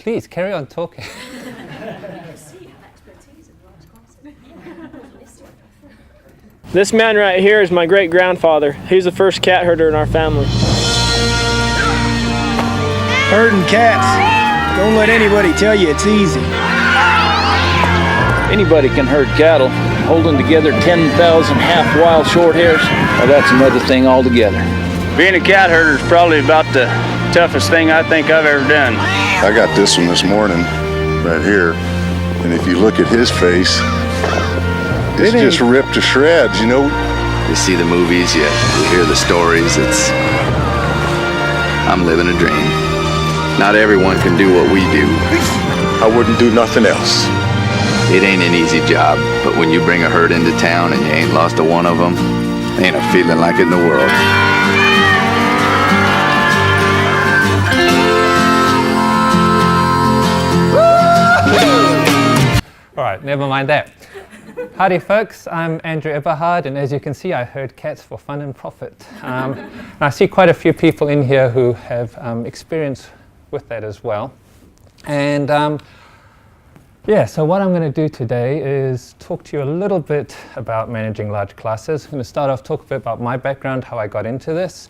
please carry on talking. This man right here is my great-grandfather. He's the first cat herder in our family. Herding cats. Don't let anybody tell you it's easy. Anybody can herd cattle. Holding together 10,000 half-wild short hairs, well, that's another thing altogether. Being a cat herder is probably about the toughest thing I think I've ever done. I got this one this morning, right here, and if you look at his face, it's just ripped to shreds, you know? You see the movies, you hear the stories, I'm living a dream. Not everyone can do what we do. I wouldn't do nothing else. It ain't an easy job, but when you bring a herd into town and you ain't lost a one of them, ain't a feeling like it in the world. All right, never mind that. Howdy folks, I'm Andrew Eberhard, and as you can see I herd cats for fun and profit. And I see quite a few people in here who have experience with that as well. And so what I'm going to do today is talk to you a little bit about managing large classes. I'm going to start off, talk a bit about my background, how I got into this,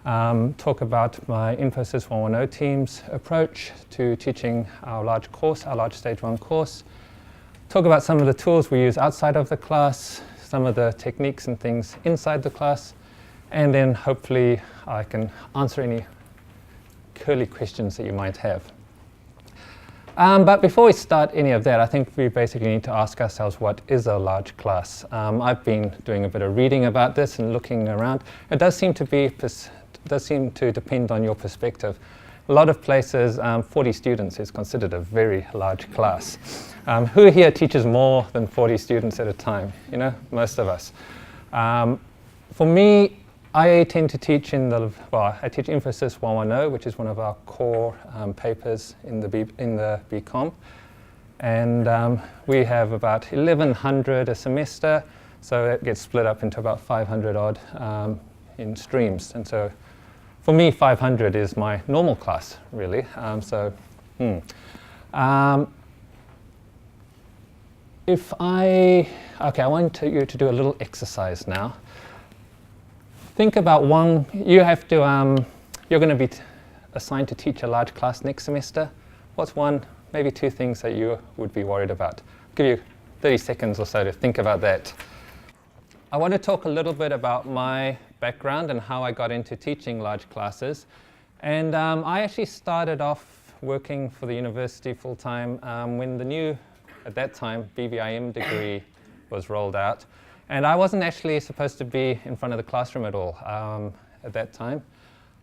talk about my Infosys 110 team's approach to teaching our large course, our large stage 1 course, talk about some of the tools we use outside of the class, some of the techniques and things inside the class, and then hopefully I can answer any curly questions that you might have. But before we start any of that, I think we basically need to ask ourselves, what is a large class? I've been doing a bit of reading about this and looking around. It does seem to depend on your perspective. A lot of places, 40 students is considered a very large class. Who here teaches more than 40 students at a time? You know, most of us. For me, I tend to teach I teach Infosys 110, which is one of our core papers in the BCom. And we have about 1,100 a semester, so it gets split up into about 500 odd in streams. And so for me, 500 is my normal class, really. I want you to do a little exercise now. Think about you're going to be assigned to teach a large class next semester. What's one, maybe two things that you would be worried about? I'll give you 30 seconds or so to think about that. I want to talk a little bit about my background and how I got into teaching large classes. And I actually started off working for the university full-time when the new, at that time, BBIM degree was rolled out. And I wasn't actually supposed to be in front of the classroom at all at that time.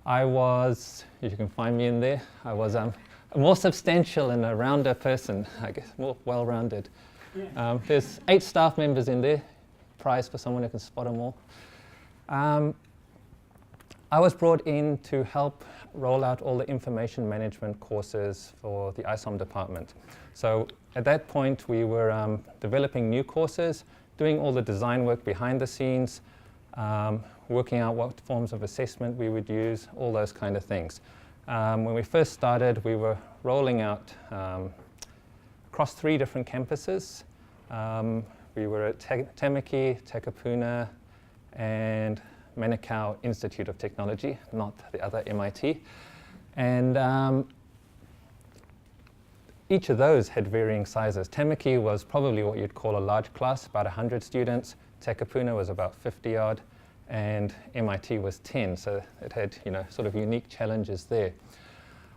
I was, you can find me in there, I was a more substantial and a rounder person, I guess, more well-rounded. There's 8 staff members in there, prize for someone who can spot them all. I was brought in to help roll out all the information management courses for the ISOM department. So at that point, we were developing new courses, doing all the design work behind the scenes, working out what forms of assessment we would use, all those kind of things. When we first started, we were rolling out across 3 different campuses. We were at Tamaki, Takapuna, and Manukau Institute of Technology, not the other MIT. And each of those had varying sizes. Tamaki was probably what you'd call a large class, about 100 students. Takapuna was about 50 odd, and MIT was 10. So it had, sort of unique challenges there.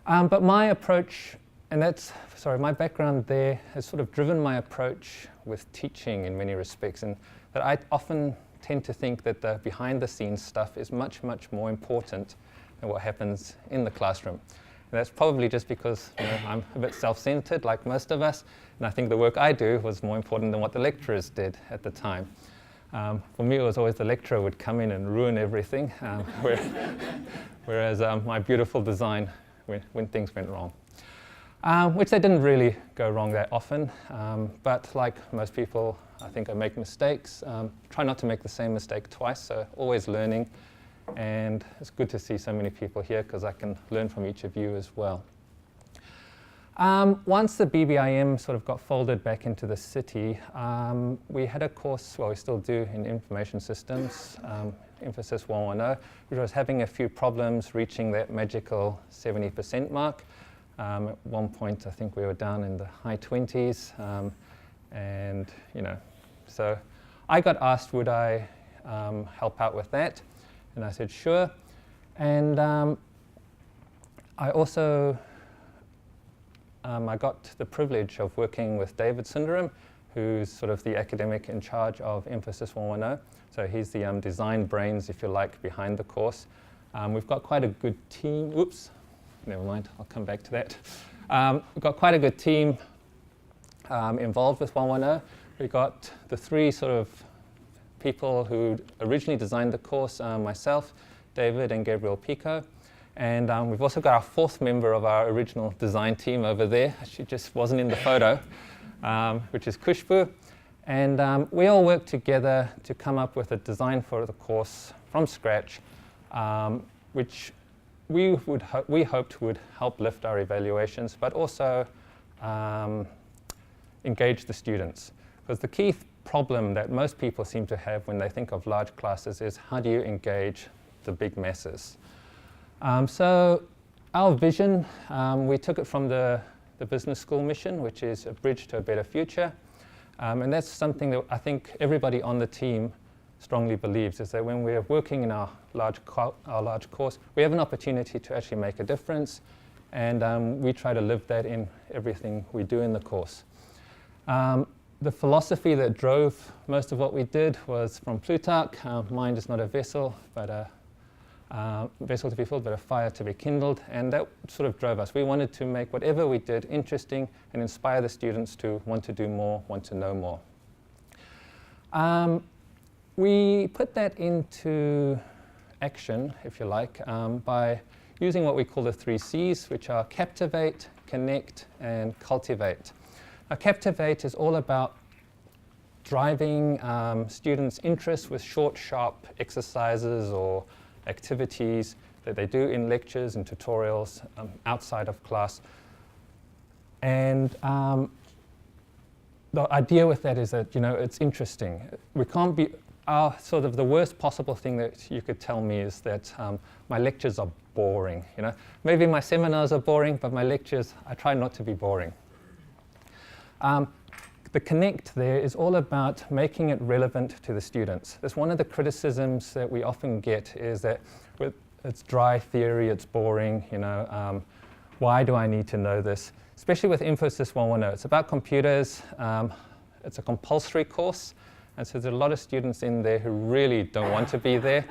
But my approach, my background there has sort of driven my approach with teaching in many respects, and that I often tend to think that the behind-the-scenes stuff is much, much more important than what happens in the classroom. And that's probably just because I'm a bit self-centered, like most of us, and I think the work I do was more important than what the lecturers did at the time. For me, it was always the lecturer would come in and ruin everything, whereas my beautiful design, when things went wrong. Which they didn't really go wrong that often, but like most people, I think I make mistakes. Try not to make the same mistake twice, so always learning. And it's good to see so many people here because I can learn from each of you as well. Once the BBIM sort of got folded back into the city, we had a course, well we still do, in information systems, Infosys 110, which was having a few problems reaching that magical 70% mark. At one point I think we were down in the high 20s, and you know, so I got asked would I help out with that, and I said sure. And I also I got the privilege of working with David Sundaram, who's sort of the academic in charge of Infosys 110. So he's the design brains, if you like, behind the course. We've got quite a good team. Oops, never mind, I'll come back to that. We've got quite a good team involved with 110. We got the three sort of people who originally designed the course, myself, David, and Gabriel Pico. And we've also got our fourth member of our original design team over there. She just wasn't in the photo, which is Kushbu. And we all worked together to come up with a design for the course from scratch, which we hoped would help lift our evaluations, but also engage the students. Because the key problem that most people seem to have when they think of large classes is how do you engage the big masses? So our vision, we took it from the business school mission, which is a bridge to a better future. And that's something that I think everybody on the team strongly believes, is that when we're working in our large course, we have an opportunity to actually make a difference. And we try to live that in everything we do in the course. The philosophy that drove most of what we did was from Plutarch. Mind is not a vessel, but a vessel to be filled, but a fire to be kindled, and that sort of drove us. We wanted to make whatever we did interesting and inspire the students to want to do more, want to know more. We put that into action, if you like, by using what we call the 3 C's, which are captivate, connect, and cultivate. Now, captivate is all about driving students' interest with short, sharp exercises or activities that they do in lectures and tutorials outside of class. And the idea with that is that, you know, it's interesting. We can't be, sort of the worst possible thing that you could tell me is that my lectures are boring, you know. Maybe my seminars are boring, but my lectures, I try not to be boring. The connect there is all about making it relevant to the students. That's one of the criticisms that we often get, is that it's dry theory, it's boring, you know, why do I need to know this? Especially with Infosys 110, it's about computers, it's a compulsory course, and so there's a lot of students in there who really don't want to be there.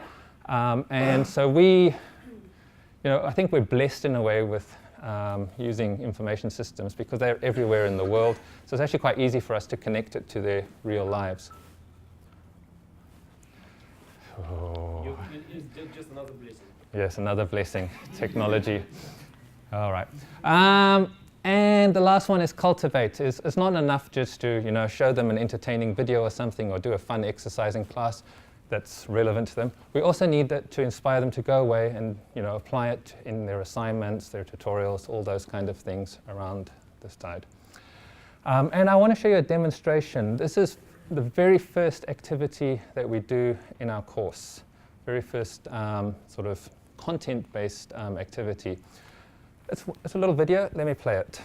And so we, you know, I think we're blessed in a way with using information systems because they're everywhere in the world. So it's actually quite easy for us to connect it to their real lives. Oh. It's just another blessing. Yes, another blessing, technology. All right. And the last one is cultivate. It's not enough just to, you know, show them an entertaining video or something, or do a fun exercise in class that's relevant to them. We also need that to inspire them to go away and, you know, apply it in their assignments, their tutorials, all those kind of things around this tide. And I want to show you a demonstration. This is the very first activity that we do in our course, very first sort of content-based activity. It's a little video. Let me play it.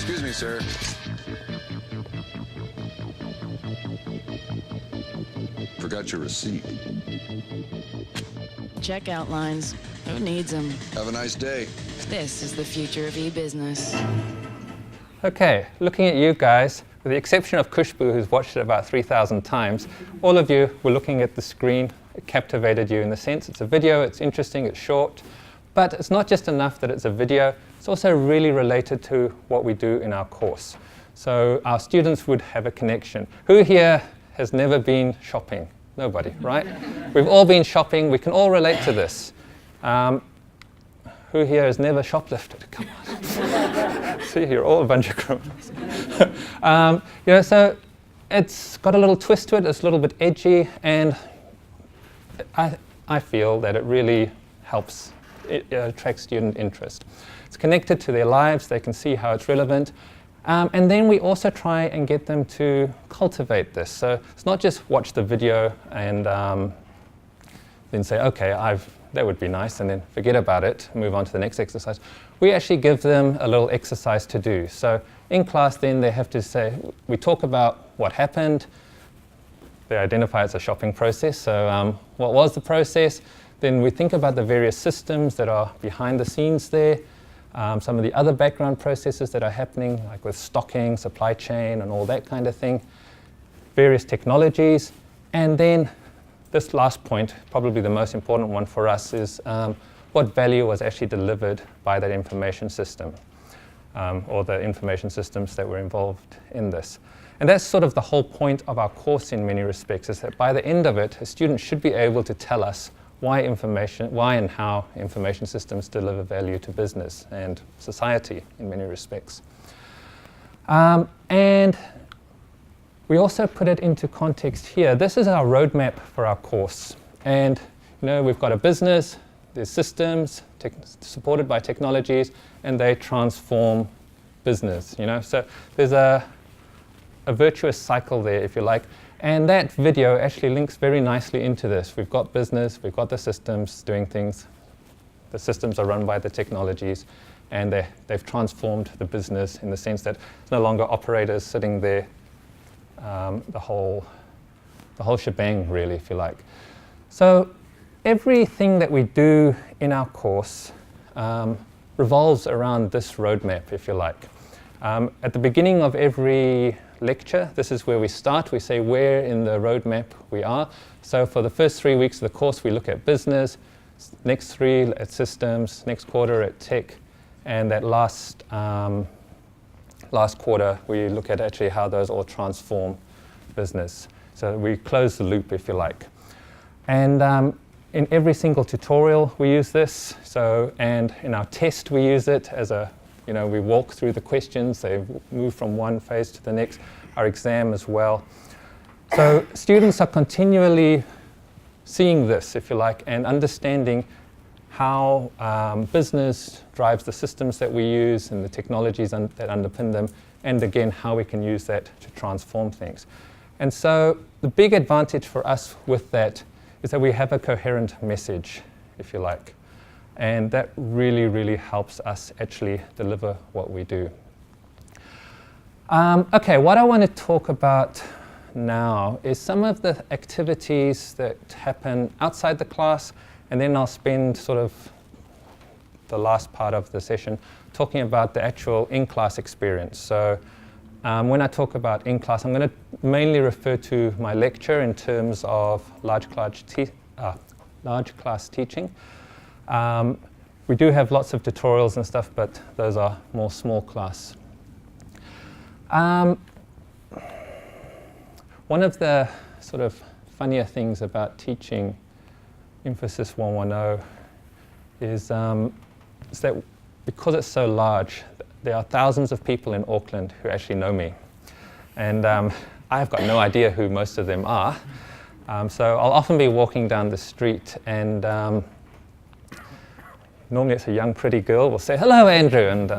Excuse me, sir. Forgot your receipt. Checkout lines. Who needs them? Have a nice day. This is the future of e-business. Okay, looking at you guys, with the exception of Kushbu, who's watched it about 3,000 times, all of you were looking at the screen. It captivated you in the sense it's a video, it's interesting, it's short, but it's not just enough that it's a video, it's also really related to what we do in our course. So our students would have a connection. Who here has never been shopping? Nobody, right? We've all been shopping, we can all relate to this. Who here has never shoplifted? Come on. See, you're all a bunch of criminals. So it's got a little twist to it, it's a little bit edgy, and I feel that it really helps, it attracts student interest. It's connected to their lives, they can see how it's relevant, and then we also try and get them to cultivate this. So it's not just watch the video and then say, okay, that would be nice, and then forget about it, move on to the next exercise. We actually give them a little exercise to do. So in class then they have to say, we talk about what happened, they identify it's a shopping process, so what was the process? Then we think about the various systems that are behind the scenes there, some of the other background processes that are happening, like with stocking, supply chain, and all that kind of thing, various technologies, and then this last point, probably the most important one for us, is what value was actually delivered by that information system, or the information systems that were involved in this. And that's sort of the whole point of our course in many respects, is that by the end of it, a student should be able to tell us why and how information systems deliver value to business and society in many respects. And we also put it into context here. This is our roadmap for our course. And we've got a business, there's systems supported by technologies, and they transform business. So there's a virtuous cycle there, if you like. And that video actually links very nicely into this. We've got business, we've got the systems doing things. The systems are run by the technologies, and they've transformed the business in the sense that it's no longer operators sitting there. The whole shebang, really, if you like. So everything that we do in our course revolves around this roadmap, if you like. At the beginning of every lecture, this is where we start. We say where in the roadmap we are. So for the first 3 weeks of the course, we look at business, next 3 at systems, next quarter at tech, and that last quarter, we look at actually how those all transform business. So we close the loop, if you like. And in every single tutorial, we use this. And in our test, we use it as we walk through the questions. They move from one phase to the next. Our exam as well. So students are continually seeing this, if you like, and understanding how business drives the systems that we use and the technologies that underpin them, and again, how we can use that to transform things. And so the big advantage for us with that is that we have a coherent message, if you like. And that really, really helps us actually deliver what we do. Okay, what I want to talk about now is some of the activities that happen outside the class, and then I'll spend sort of the last part of the session talking about the actual in-class experience. So when I talk about in-class, I'm going to mainly refer to my lecture in terms of large class teaching. We do have lots of tutorials and stuff, but those are more small class. One of the sort of funnier things about teaching Infosys 110 is that because it's so large, there are thousands of people in Auckland who actually know me. And I've got no idea who most of them are. So I'll often be walking down the street, and normally it's a young, pretty girl will say, "Hello, Andrew," and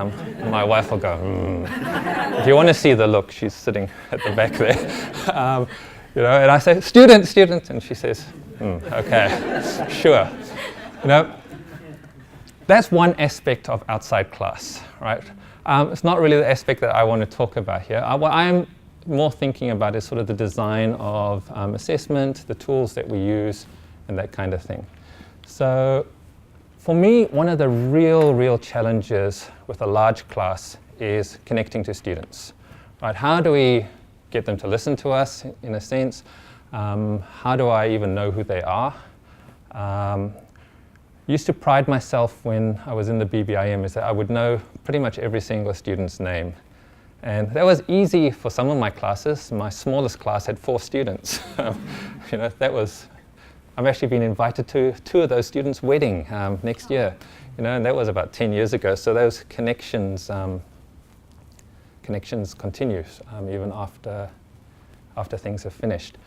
my wife will go, If you want to see the look, she's sitting at the back there. And I say, student, and she says, okay, sure. That's one aspect of outside class, right? It's not really the aspect that I want to talk about here. What I'm more thinking about is sort of the design of assessment, the tools that we use, and that kind of thing. So For me, one of the real challenges with a large class is connecting to students. Right? How do we get them to listen to us, in a sense? How do I even know who they are? Used to pride myself when I was in the BBIM is that I would know pretty much every single student's name. And that was easy for some of my classes. My smallest class had 4 students. You know, I've actually been invited to 2 of those students' wedding next year. You know, and that was about 10 years ago. So those connections continue even after things have finished.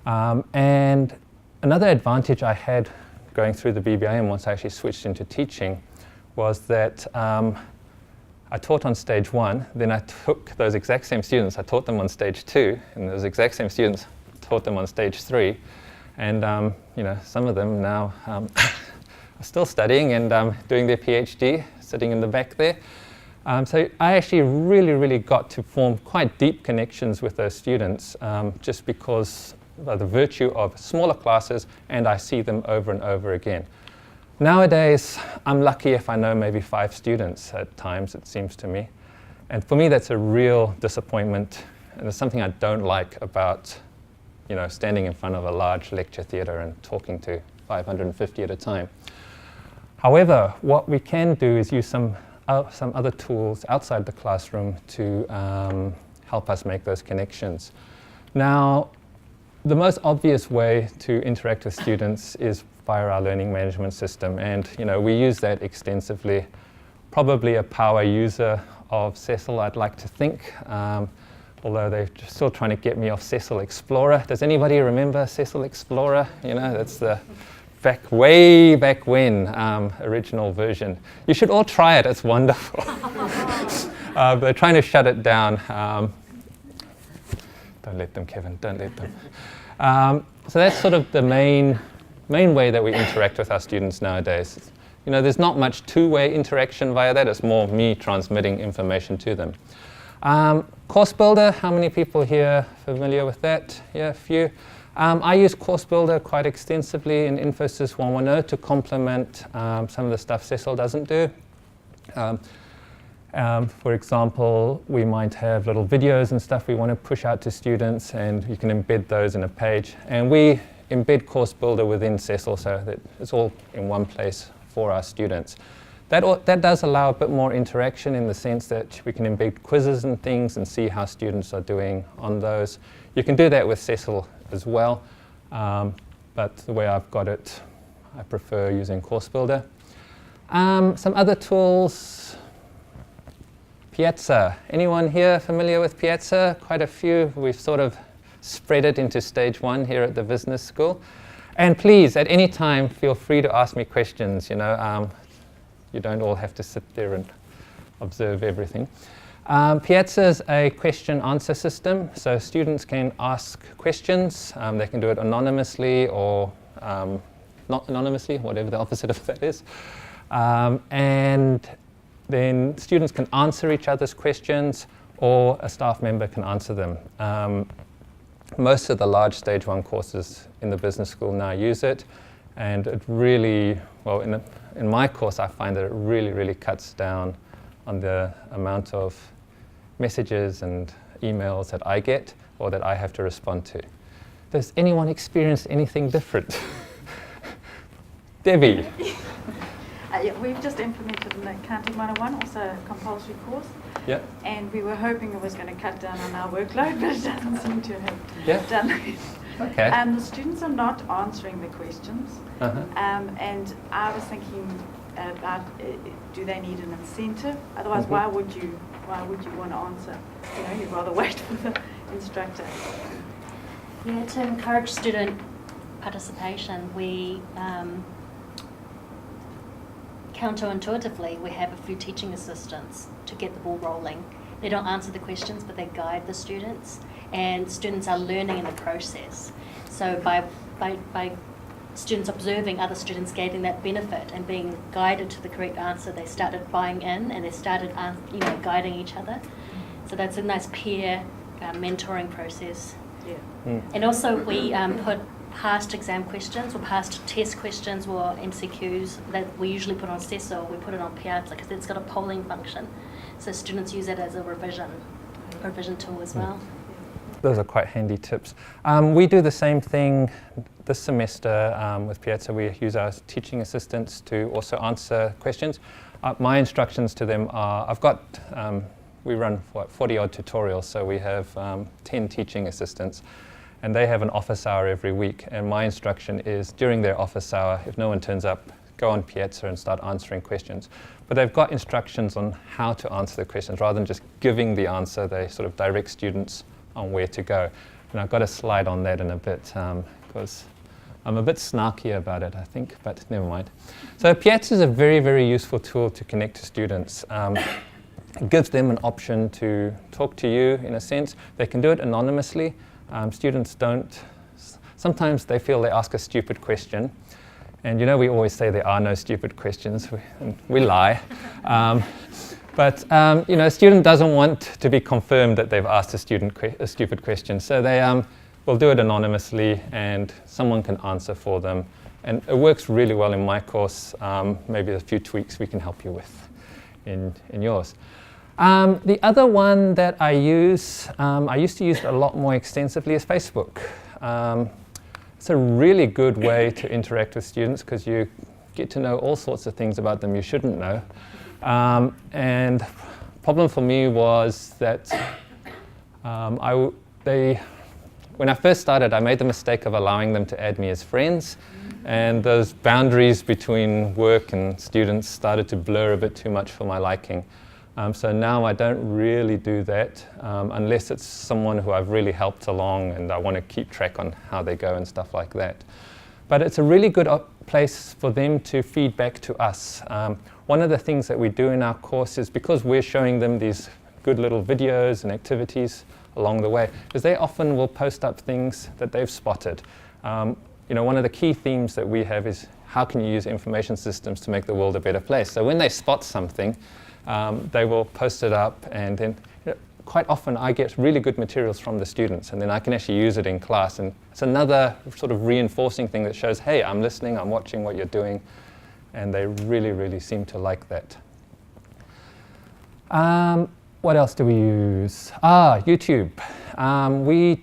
And another advantage I had going through the BBIM once I actually switched into teaching was that I taught on stage 1, then I took those exact same students, I taught them on stage 2, and those exact same students taught them on stage 3. And you know, some of them now are still studying and doing their PhD, sitting in the back there. So I actually really got to form quite deep connections with those students just because by the virtue of smaller classes, and I see them over and over again. Nowadays, I'm lucky if I know maybe 5 students at times, it seems to me. And for me, that's a real disappointment, and it's something I don't like about, you know, standing in front of a large lecture theatre and talking to 550 at a time. However, what we can do is use some other tools outside the classroom to help us make those connections. Now, the most obvious way to interact with students is via our learning management system, and you know, we use that extensively. Probably a power user of Cecil, I'd like to think, although they're still trying to get me off Cecil Explorer. Does anybody remember Cecil Explorer? You know, that's the way back when original version. You should all try it, it's wonderful. They're trying to shut it down. Don't let them, Kevin, don't let them. So that's sort of the main way that we interact with our students nowadays. You know, there's not much two-way interaction via that, it's more me transmitting information to them. Course Builder, how many people here familiar with that? Yeah, a few. I use Course Builder quite extensively in Infosys 110 to complement some of the stuff Cecil doesn't do. For example, we might have little videos and stuff we want to push out to students, and you can embed those in a page. And we embed Course Builder within Cecil so that it's all in one place for our students. That does allow a bit more interaction in the sense that we can embed quizzes and things and see how students are doing on those. You can do that with Cecil as well, but the way I've got it, I prefer using Course Builder. Some other tools. Piazza. Anyone here familiar with Piazza? Quite a few. We've sort of spread it into stage 1 here at the business school. And please, at any time, feel free to ask me questions. You know, you don't all have to sit there and observe everything. Piazza is a question-answer system, so students can ask questions. They can do it anonymously or not anonymously, whatever the opposite of that is. And then students can answer each other's questions, or a staff member can answer them. Most of the large stage 1 courses in the business school now use it, and it really, well, in my course I find that it really cuts down on the amount of messages and emails that I get or that I have to respond to. Does anyone experience anything different? Debbie? Yeah, we've just implemented in Accounting 101, also a compulsory course. Yeah. And we were hoping it was going to cut down on our workload, but it doesn't seem to have done it. Okay. The students are not answering the questions. And I was thinking about, do they need an incentive? Otherwise, why would you want to answer? You know, you'd rather wait for the instructor. Yeah, to encourage student participation, we counterintuitively, we have a few teaching assistants to get the ball rolling. They don't answer the questions, but they guide the students, and students are learning in the process. So by students observing other students gaining that benefit and being guided to the correct answer, they started buying in and they started guiding each other. So that's a nice peer mentoring process. Yeah. And also we put past exam questions or past test questions or MCQs that we usually put on Cecil, we put it on Piazza because it's got a polling function. So students use it as a revision tool as well. Those are quite handy tips. We do the same thing this semester with Piazza. We use our teaching assistants to also answer questions. My instructions to them are, we run 40 odd tutorials, so we have 10 teaching assistants, and they have an office hour every week, and my instruction is during their office hour, if no one turns up, go on Piazza and start answering questions. But they've got instructions on how to answer the questions. Rather than just giving the answer, they sort of direct students on where to go. And I've got a slide on that in a bit because I'm a bit snarky about it, I think, but never mind. So Piazza is a very, very useful tool to connect to students. It gives them an option to talk to you in a sense. They can do it anonymously. Students don't, sometimes they feel they ask a stupid question. And you know, we always say there are no stupid questions, we lie. But you know, a student doesn't want to be confirmed that they've asked a stupid question. So they will do it anonymously and someone can answer for them. And it works really well in my course. Maybe a few tweaks we can help you with in yours. The other one that I use, I used to use it a lot more extensively, is Facebook. It's a really good way to interact with students because you get to know all sorts of things about them you shouldn't know. And the problem for me was that when I first started, I made the mistake of allowing them to add me as friends, and those boundaries between work and students started to blur a bit too much for my liking. So now I don't really do that unless it's someone who I've really helped along and I want to keep track on how they go and stuff like that. But it's a really good place for them to feed back to us. One of the things that we do in our course is, because we're showing them these good little videos and activities along the way, is they often will post up things that they've spotted. You know, one of the key themes that we have is how can you use information systems to make the world a better place? So when they spot something, they will post it up, and then quite often I get really good materials from the students, and then I can actually use it in class, and it's another sort of reinforcing thing that shows, hey, I'm listening, I'm watching what you're doing, and they really, really seem to like that. What else do we use? YouTube. We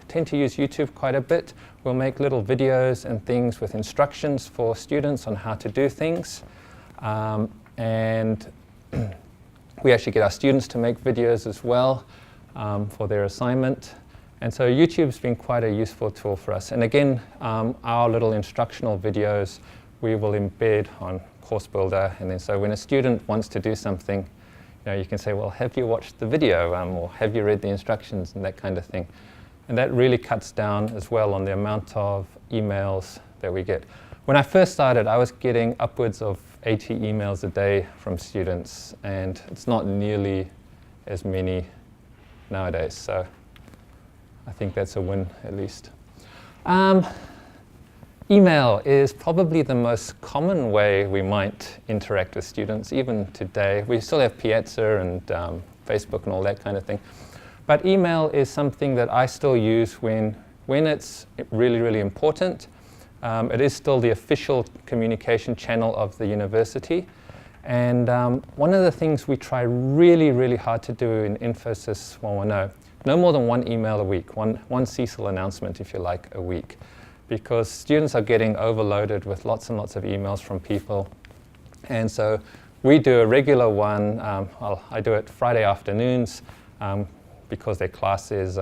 tend to use YouTube quite a bit. We'll make little videos and things with instructions for students on how to do things, and we actually get our students to make videos as well for their assignment. And so YouTube's been quite a useful tool for us. And again, our little instructional videos we will embed on Course Builder. And then so when a student wants to do something, you know, you can say, well, have you watched the video or have you read the instructions and that kind of thing. And that really cuts down as well on the amount of emails that we get. When I first started, I was getting upwards of 80 emails a day from students, and it's not nearly as many nowadays, so I think that's a win at least. Email is probably the most common way we might interact with students, even today. We still have Piazza and Facebook and all that kind of thing, but email is something that I still use when it's really, really important. It is still the official communication channel of the university. And one of the things we try really, really hard to do in Infosys 110, no more than one email a week, one Cecil announcement, if you like, a week. Because students are getting overloaded with lots and lots of emails from people. And so we do a regular one. I do it Friday afternoons because their class is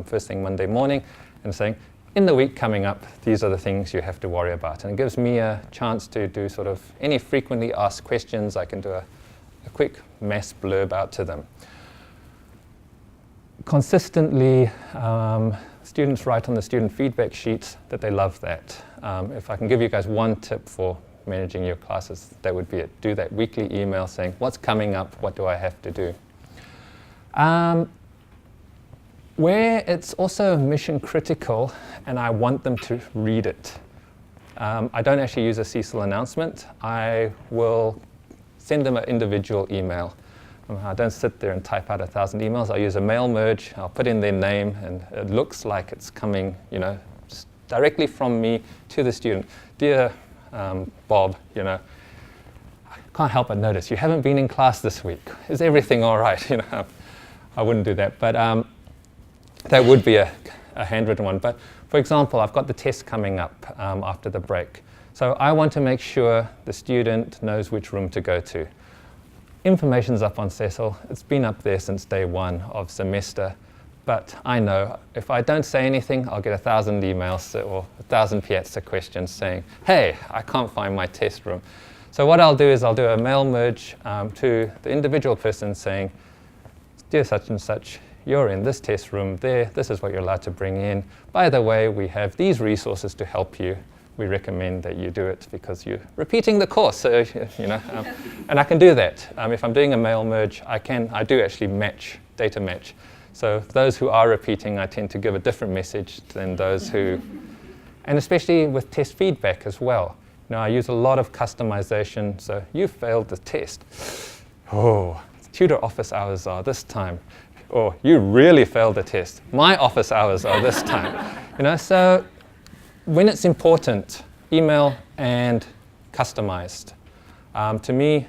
first thing Monday morning, and saying, in the week coming up, these are the things you have to worry about. And it gives me a chance to do sort of any frequently asked questions. I can do a quick mass blurb out to them. Consistently, students write on the student feedback sheets that they love that. If I can give you guys one tip for managing your classes, that would be it. Do that weekly email saying, what's coming up, what do I have to do? Where it's also mission critical and I want them to read it. I don't actually use a Cecil announcement. I will send them an individual email. I don't sit there and type out 1,000 emails. I use a mail merge. I'll put in their name and it looks like it's coming, you know, directly from me to the student. Dear Bob, I can't help but notice you haven't been in class this week. Is everything all right? I wouldn't do that, but that would be a handwritten one. But for example, I've got the test coming up after the break. So I want to make sure the student knows which room to go to. Information's up on Cecil. It's been up there since day one of semester. But I know if I don't say anything, I'll get 1,000 emails or 1,000 Piazza questions saying, hey, I can't find my test room. So what I'll do is I'll do a mail merge to the individual person saying, dear such and such, you're in this test room there. This is what you're allowed to bring in. By the way, we have these resources to help you. We recommend that you do it because you're repeating the course. So, and I can do that. If I'm doing a mail merge, I do actually data match. So those who are repeating, I tend to give a different message than those who, and especially with test feedback as well. I use a lot of customization. So you failed the test. Oh, tutor office hours are this time. Or you really failed the test. My office hours are this time. So when it's important, email and customized. To me,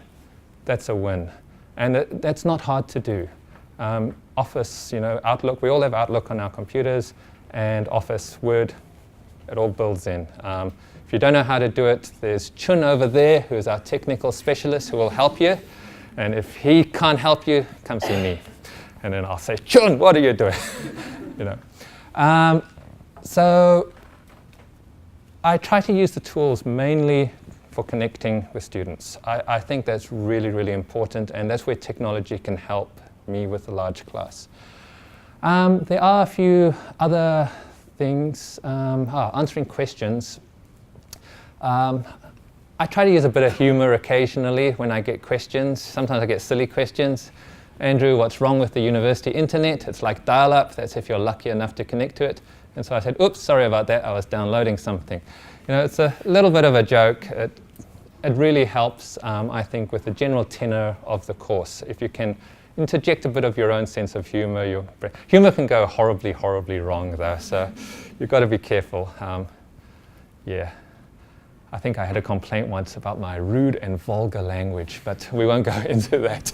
that's a win. And that's not hard to do. Office, Outlook, we all have Outlook on our computers, and Office, Word, it all builds in. If you don't know how to do it, there's Chun over there, who's our technical specialist, who will help you. And if he can't help you, come see me. And then I'll say, Chun, what are you doing? So I try to use the tools mainly for connecting with students. I think that's really, really important, and that's where technology can help me with a large class. There are a few other things. Answering questions. I try to use a bit of humor occasionally when I get questions. Sometimes I get silly questions. Andrew, what's wrong with the university internet? It's like dial-up. That's if you're lucky enough to connect to it. And so I said, oops, sorry about that. I was downloading something. It's a little bit of a joke. It really helps, I think, with the general tenor of the course. If you can interject a bit of your own sense of humor. Humor can go horribly, horribly wrong, though. So you've got to be careful. I think I had a complaint once about my rude and vulgar language, but we won't go into that.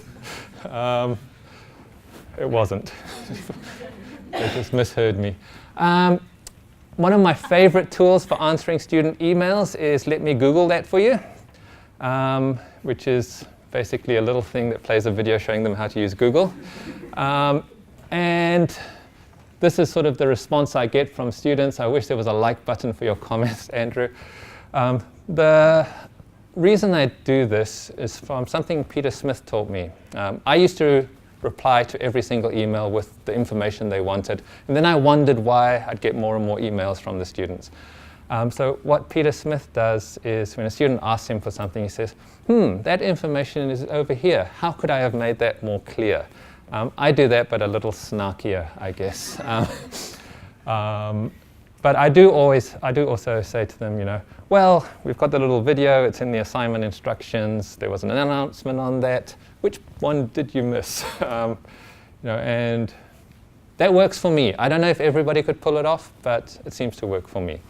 It wasn't. They just misheard me. One of my favorite tools for answering student emails is Let Me Google That For You, which is basically a little thing that plays a video showing them how to use Google. And this is sort of the response I get from students. I wish there was a like button for your comments, Andrew. The reason I do this is from something Peter Smith taught me. I used to reply to every single email with the information they wanted, and then I wondered why I'd get more and more emails from the students. So what Peter Smith does is when a student asks him for something, he says, that information is over here. How could I have made that more clear? I do that, but a little snarkier, I guess. But I do also say to them, well, we've got the little video, it's in the assignment instructions, there was an announcement on that, which one did you miss? And that works for me. I don't know if everybody could pull it off, but it seems to work for me.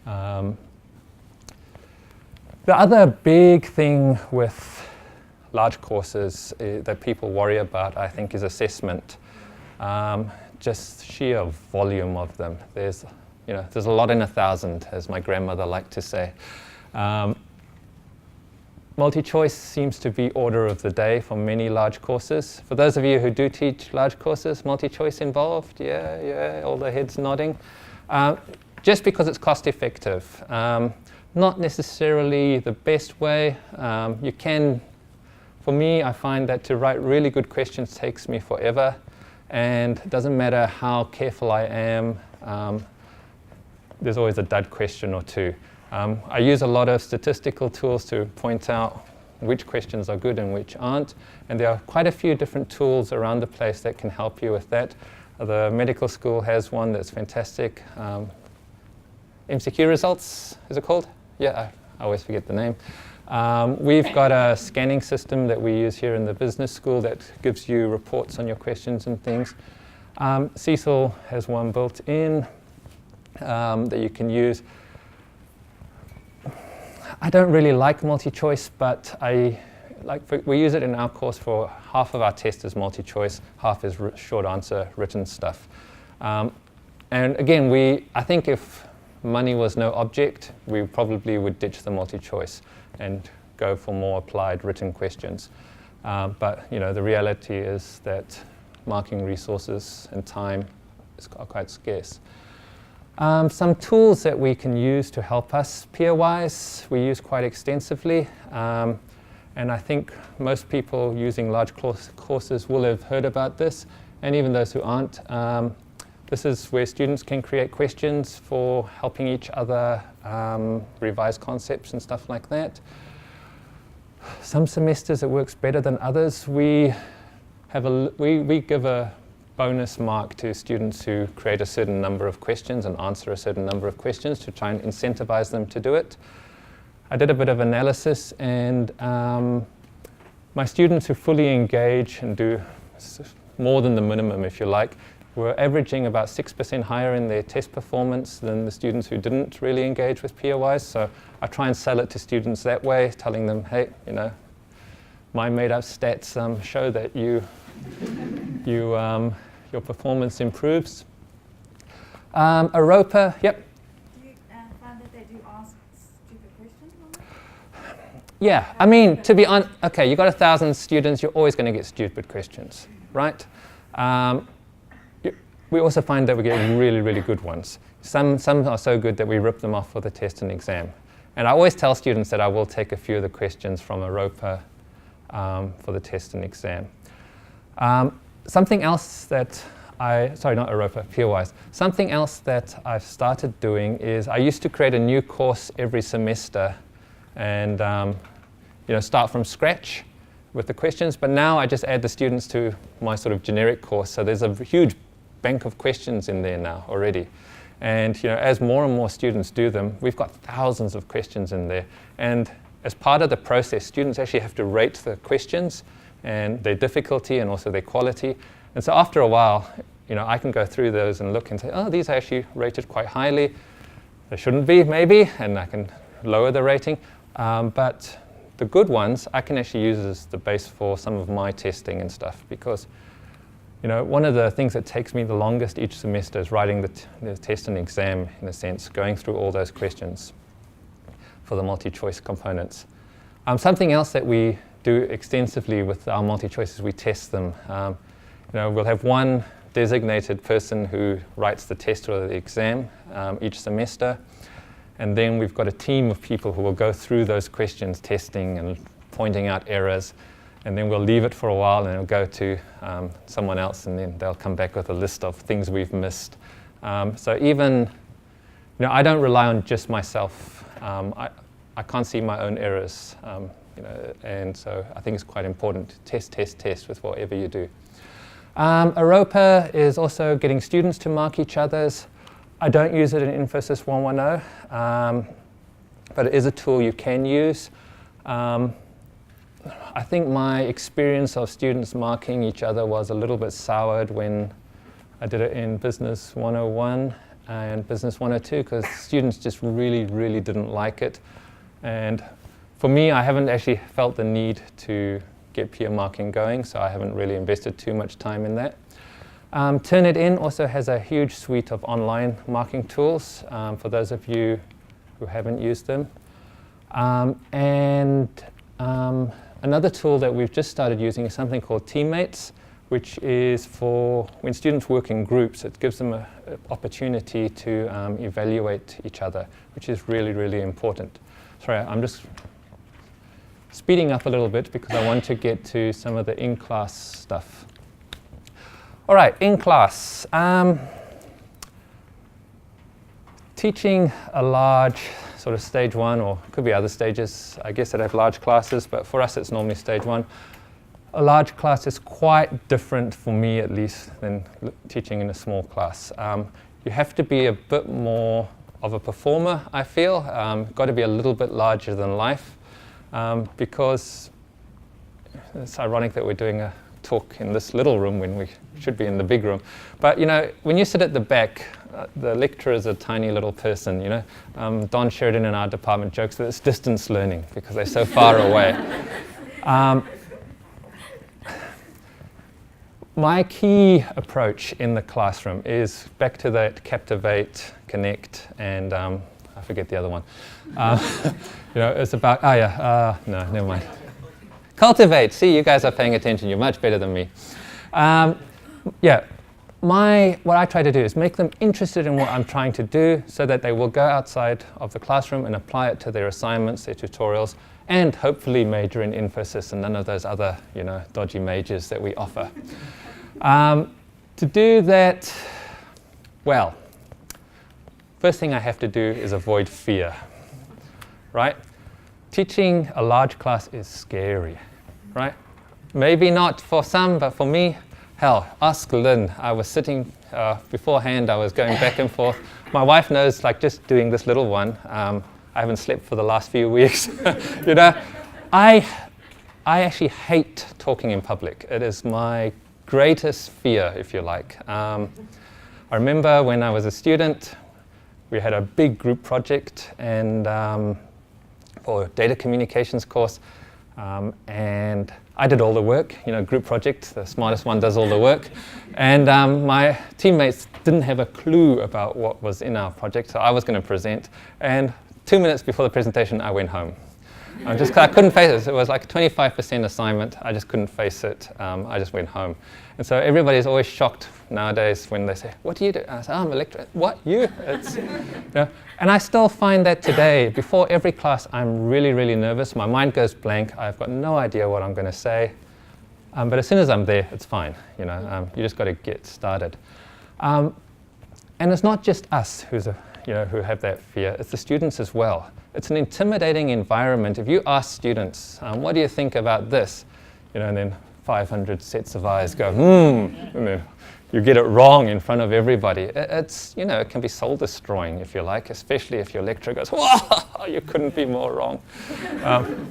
The other big thing with large courses that people worry about, I think, is assessment. Just sheer volume of them. There's a lot in 1,000, as my grandmother liked to say. Multi-choice seems to be order of the day for many large courses. For those of you who do teach large courses, multi-choice involved? Yeah, all the heads nodding. Just because it's cost effective. Not necessarily the best way. For me, I find that to write really good questions takes me forever, and it doesn't matter how careful I am, there's always a dud question or two. I use a lot of statistical tools to point out which questions are good and which aren't, and there are quite a few different tools around the place that can help you with that. The medical school has one that's fantastic. MCQ results, is it called? Yeah, I always forget the name. We've got a scanning system that we use here in the business school that gives you reports on your questions and things. Cecil has one built in. that you can use. I don't really like multi-choice, but we use it in our course for half of our test is multi-choice, half is short answer written stuff. And again, I think if money was no object, we probably would ditch the multi-choice and go for more applied written questions. But the reality is that marking resources and time are quite scarce. Some tools that we can use to help us peer-wise, we use quite extensively. And I think most people using large courses will have heard about this, and even those who aren't. This is where students can create questions for helping each other revise concepts and stuff like that. Some semesters it works better than others. We give a bonus mark to students who create a certain number of questions and answer a certain number of questions to try and incentivize them to do it. I did a bit of analysis, and my students who fully engage and do more than the minimum, if you like, were averaging about 6% higher in their test performance than the students who didn't really engage with peer-wise. So I try and sell it to students that way, telling them, hey, my made-up stats show that your performance improves. Aropa, yep. Do you find that they do ask stupid questions on that? Yeah, I mean, to be honest, okay, you've got 1,000 students, you're always going to get stupid questions, right? We also find that we get really, really good ones. Some are so good that we rip them off for the test and exam. And I always tell students that I will take a few of the questions from Aropa for the test and exam. Something else that not Aropa, Peerwise. Something else that I've started doing is I used to create a new course every semester and start from scratch with the questions, but now I just add the students to my sort of generic course. So there's a huge bank of questions in there now already. And as more and more students do them, we've got thousands of questions in there. And as part of the process, students actually have to rate the questions and their difficulty and also their quality. And so after a while, I can go through those and look and say, oh, these are actually rated quite highly. They shouldn't be, maybe, and I can lower the rating. But the good ones, I can actually use as the base for some of my testing and stuff, because one of the things that takes me the longest each semester is writing the test and exam, in a sense, going through all those questions for the multi-choice components. Something else that we do extensively with our multi-choice is we test them. We'll have one designated person who writes the test or the exam each semester, and then we've got a team of people who will go through those questions, testing and pointing out errors. And then we'll leave it for a while and it'll go to someone else, and then they'll come back with a list of things we've missed. So even, I don't rely on just myself. I can't see my own errors, and so I think it's quite important to test with whatever you do. Aropa is also getting students to mark each other's. I don't use it in Infosys 110, but it is a tool you can use. I think my experience of students marking each other was a little bit soured when I did it in Business 101 and Business 102, because students just really, really didn't like it. And for me, I haven't actually felt the need to get peer marking going, so I haven't really invested too much time in that. Turnitin also has a huge suite of online marking tools for those of you who haven't used them. Another tool that we've just started using is something called Teammates, which is for when students work in groups. It gives them an opportunity to evaluate each other, which is really, really important. Sorry, I'm just speeding up a little bit because I want to get to some of the in-class stuff. All right, in-class. Teaching a large sort of stage one, or could be other stages, I guess, that have large classes, but for us it's normally stage one. A large class is quite different, for me at least, than teaching in a small class. You have to be a bit more of a performer, I feel. Got to be a little bit larger than life, because it's ironic that we're doing a talk in this little room when we should be in the big room. But, you know, when you sit at the back, the lecturer is a tiny little person, you know. Don Sheridan in our department jokes that it's distance learning because they're so far away. My key approach in the classroom is back to that captivate, connect, and I forget the other one. You know, it's about, no, never mind. Cultivate. See, you guys are paying attention. You're much better than me. What I try to do is make them interested in what I'm trying to do so that they will go outside of the classroom and apply it to their assignments, their tutorials, and hopefully major in Infosys and none of those other, you know, dodgy majors that we offer. To do that, well, first thing I have to do is avoid fear, right? Teaching a large class is scary, right? Maybe not for some, but for me, hell, ask Lynn. I was sitting beforehand, I was going back and forth. My wife knows, like, just doing this little one, I haven't slept for the last few weeks. You know, I actually hate talking in public. It is my greatest fear, if you like. I remember when I was a student, we had a big group project and for data communications course, and I did all the work, you know, group project, the smartest one does all the work. And my teammates didn't have a clue about what was in our project, so I was going to present. And 2 minutes before the presentation, I went home. I couldn't face it. It was like a 25% assignment. I just couldn't face it. I just went home. And so everybody's always shocked nowadays when they say, "What do you do?" And I say, "I'm a lecturer." "What, you?" It's, you know, and I still find that today, before every class, I'm really, really nervous. My mind goes blank. I've got no idea what I'm going to say. But as soon as I'm there, it's fine. You know, you just got to get started. And it's not just us who have that fear. It's the students as well. It's an intimidating environment. If you ask students, "What do you think about this?" You know, and then 500 sets of eyes go, and then you get it wrong in front of everybody. It's, you know, it can be soul destroying, if you like, especially if your lecturer goes, "Whoa, you couldn't be more wrong."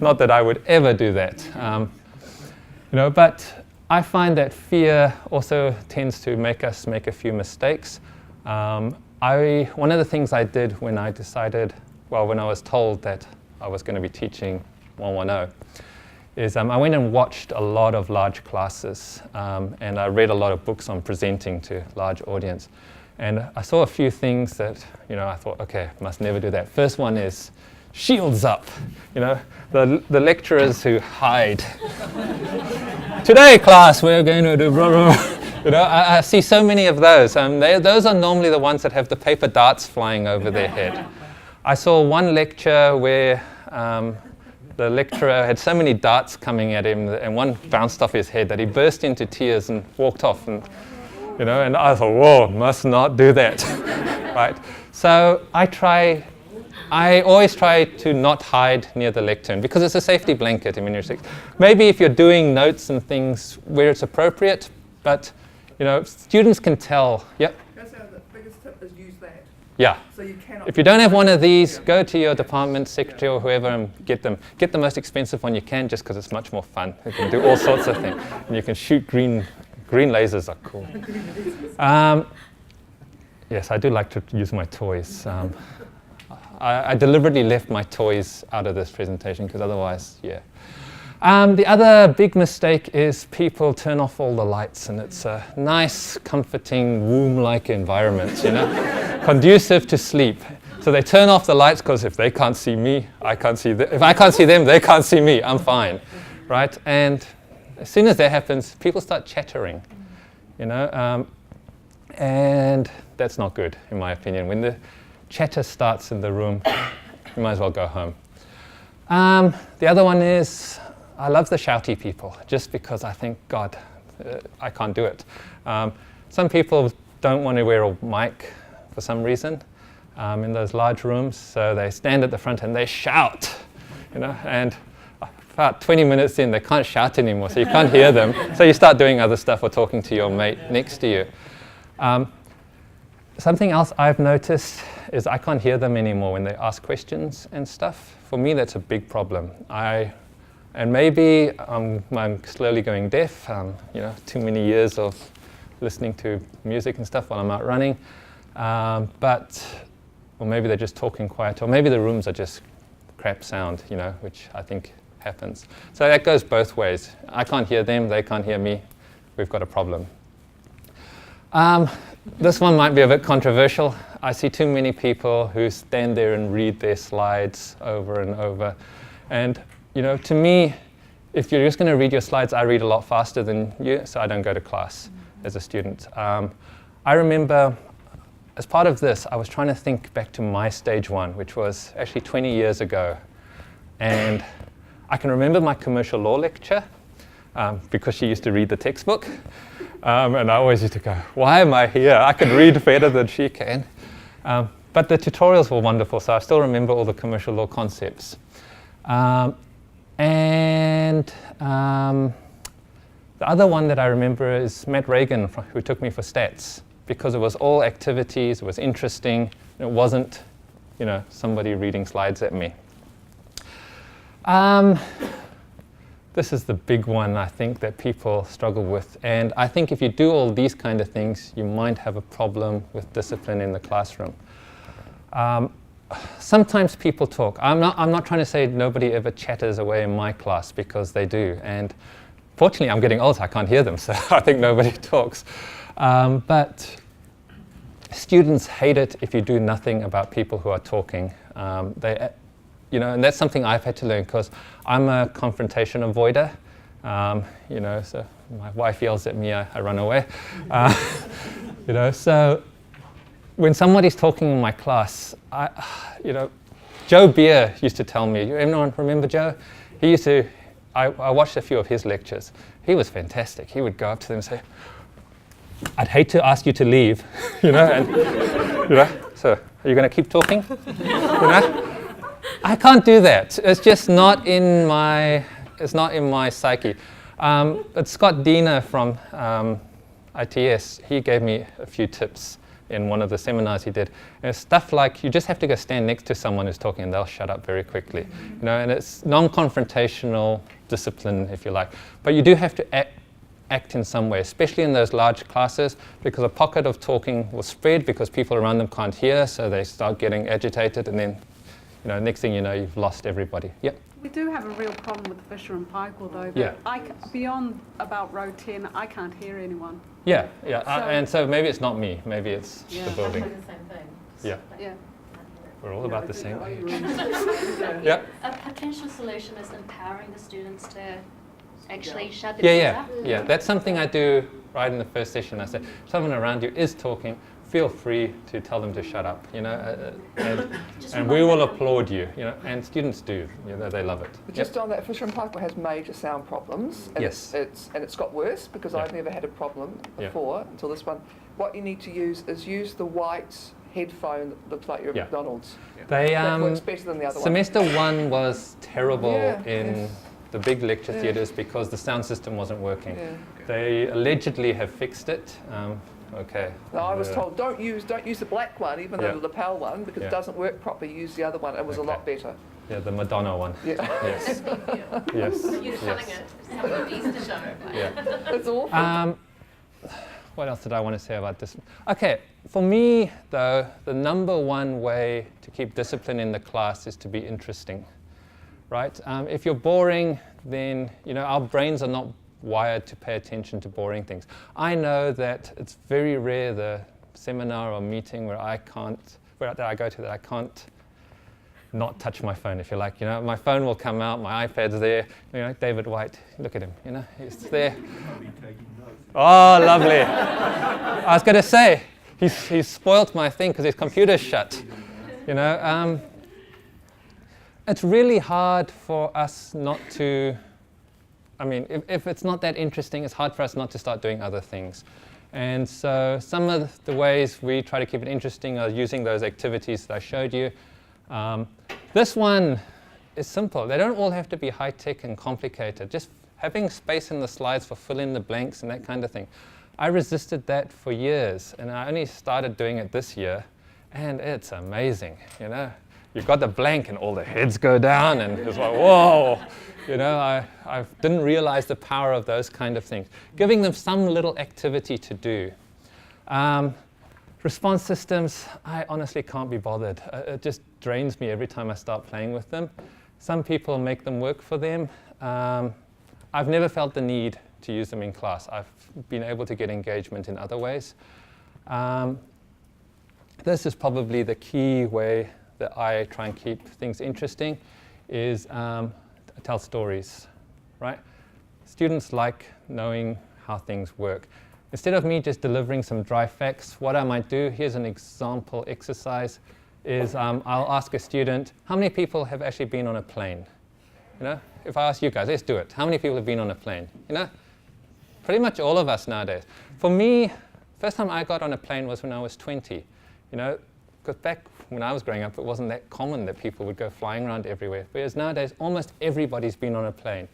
Not that I would ever do that. You know, but I find that fear also tends to make us make a few mistakes. One of the things I did when I was told that I was going to be teaching 110, is I went and watched a lot of large classes, and I read a lot of books on presenting to large audience. And I saw a few things that, you know, I thought, okay, must never do that. First one is shields up, you know, the lecturers who hide. "Today, class, we're going to do blah, blah, blah." You know, I see so many of those. Those are normally the ones that have the paper darts flying over their head. I saw one lecture where the lecturer had so many darts coming at him, and one bounced off his head that he burst into tears and walked off. And, you know, and I thought, whoa, must not do that, right? So I always try to not hide near the lectern because it's a safety blanket in Mini 6. Maybe if you're doing notes and things where it's appropriate, but, you know, students can tell. Yep. That's the biggest tip is use that. Yeah. So you cannot. If you don't have one of these, go to your department secretary or whoever and get them. Get the most expensive one you can, just because it's much more fun. You can do all sorts of things, and you can shoot green lasers are cool. Yes, I do like to use my toys. I deliberately left my toys out of this presentation because otherwise, yeah. The other big mistake is people turn off all the lights, and it's a nice, comforting, womb-like environment, you know, conducive to sleep. So they turn off the lights because if they can't see me, I can't see them. If I can't see them, they can't see me. I'm fine, right? And as soon as that happens, people start chattering, you know, and that's not good, in my opinion. When the chatter starts in the room, you might as well go home. The other one is, I love the shouty people, just because I think, God, I can't do it. Some people don't want to wear a mic for some reason in those large rooms, so they stand at the front and they shout, you know, and about 20 minutes in, they can't shout anymore, so you can't hear them, so you start doing other stuff or talking to your mate next to you. Something else I've noticed is I can't hear them anymore when they ask questions and stuff. For me, that's a big problem. And maybe I'm slowly going deaf, too many years of listening to music and stuff while I'm out running. Or maybe they're just talking quiet, or maybe the rooms are just crap sound, which I think happens. So that goes both ways. I can't hear them, they can't hear me. We've got a problem. This one might be a bit controversial. I see too many people who stand there and read their slides over and over. And, to me, if you're just going to read your slides, I read a lot faster than you, so I don't go to class as a student. I remember, as part of this, I was trying to think back to my stage one, which was actually 20 years ago. And I can remember my commercial law lecture, because she used to read the textbook. And I always used to go, why am I here? I could read better than she can. But the tutorials were wonderful, so I still remember all the commercial law concepts. The other one that I remember is Matt Reagan, who took me for stats, because it was all activities, it was interesting, it wasn't, somebody reading slides at me. This is the big one, I think, that people struggle with. And I think if you do all these kind of things, you might have a problem with discipline in the classroom. Sometimes people talk. I'm not trying to say nobody ever chatters away in my class, because they do. And fortunately, I'm getting old, so I can't hear them, so I think nobody talks. But students hate it if you do nothing about people who are talking. And that's something I've had to learn, because I'm a confrontation avoider. So my wife yells at me, I run away. So when somebody's talking in my class, Joe Beer used to tell me, anyone remember Joe? He used to, I watched a few of his lectures. He was fantastic. He would go up to them and say, I'd hate to ask you to leave, so are you going to keep talking? I can't do that. It's just not in my psyche. But Scott Diener from ITS, he gave me a few tips in one of the seminars he did. And it's stuff like, you just have to go stand next to someone who's talking and they'll shut up very quickly. And it's non-confrontational discipline, if you like. But you do have to act in some way, especially in those large classes, because a pocket of talking will spread because people around them can't hear, so they start getting agitated, and then next thing you know, you've lost everybody. Yep. We do have a real problem with Fisher and Paykel, though. Yeah. Beyond about row 10, I can't hear anyone. Yeah. And so maybe it's not me. Maybe it's the building. The same thing. Yeah. We're all about the same age. Yeah. A potential solution is empowering the students to actually shut their mouths up. Yeah. That's something I do right in the first session. I say, if someone around you is talking, feel free to tell them to shut up, and we will applaud you, and students do, they love it. But just on that, Fisher and Paykel has major sound problems, and it's got worse, because I've never had a problem before until this one. What you need to use is the white headphone that looks like your McDonald's. That works better than the other one. Semester 1 was terrible in the big lecture theatres because the sound system wasn't working. They allegedly have fixed it. Okay. No, I was told don't use the black one, even though the lapel one, because it doesn't work properly. Use the other one. It was a lot better. Yeah, the Madonna one. Yeah. Yes. Yes. You're telling it. Something needs to show. Yeah. It's awful. What else did I want to say about this? Okay, for me though, the number one way to keep discipline in the class is to be interesting, right? If you're boring, then our brains are not wired to pay attention to boring things. I know that it's very rare the seminar or meeting where I go to that I can't not touch my phone, if you like. My phone will come out, my iPad's there. David White, look at him, he's there. Oh, lovely. I was going to say, he's spoilt my thing because his computer's shut. It's really hard for us not to, if it's not that interesting, it's hard for us not to start doing other things. And so some of the ways we try to keep it interesting are using those activities that I showed you. This one is simple. They don't all have to be high-tech and complicated. Just having space in the slides for fill in the blanks and that kind of thing. I resisted that for years, and I only started doing it this year, and it's amazing, You've got the blank and all the heads go down, and it's like, whoa, You know, I didn't realize the power of those kind of things. Giving them some little activity to do. Response systems, I honestly can't be bothered. It just drains me every time I start playing with them. Some people make them work for them. I've never felt the need to use them in class. I've been able to get engagement in other ways. This is probably the key way that I try and keep things interesting, is tell stories, right? Students like knowing how things work. Instead of me just delivering some dry facts, what I might do, here's an example exercise, is I'll ask a student, how many people have actually been on a plane? You know, if I ask you guys, let's do it. How many people have been on a plane? You know, pretty much all of us nowadays. For me, first time I got on a plane was when I was 20. You know, because back when I was growing up, it wasn't that common that people would go flying around everywhere. Whereas nowadays, almost everybody's been on a plane.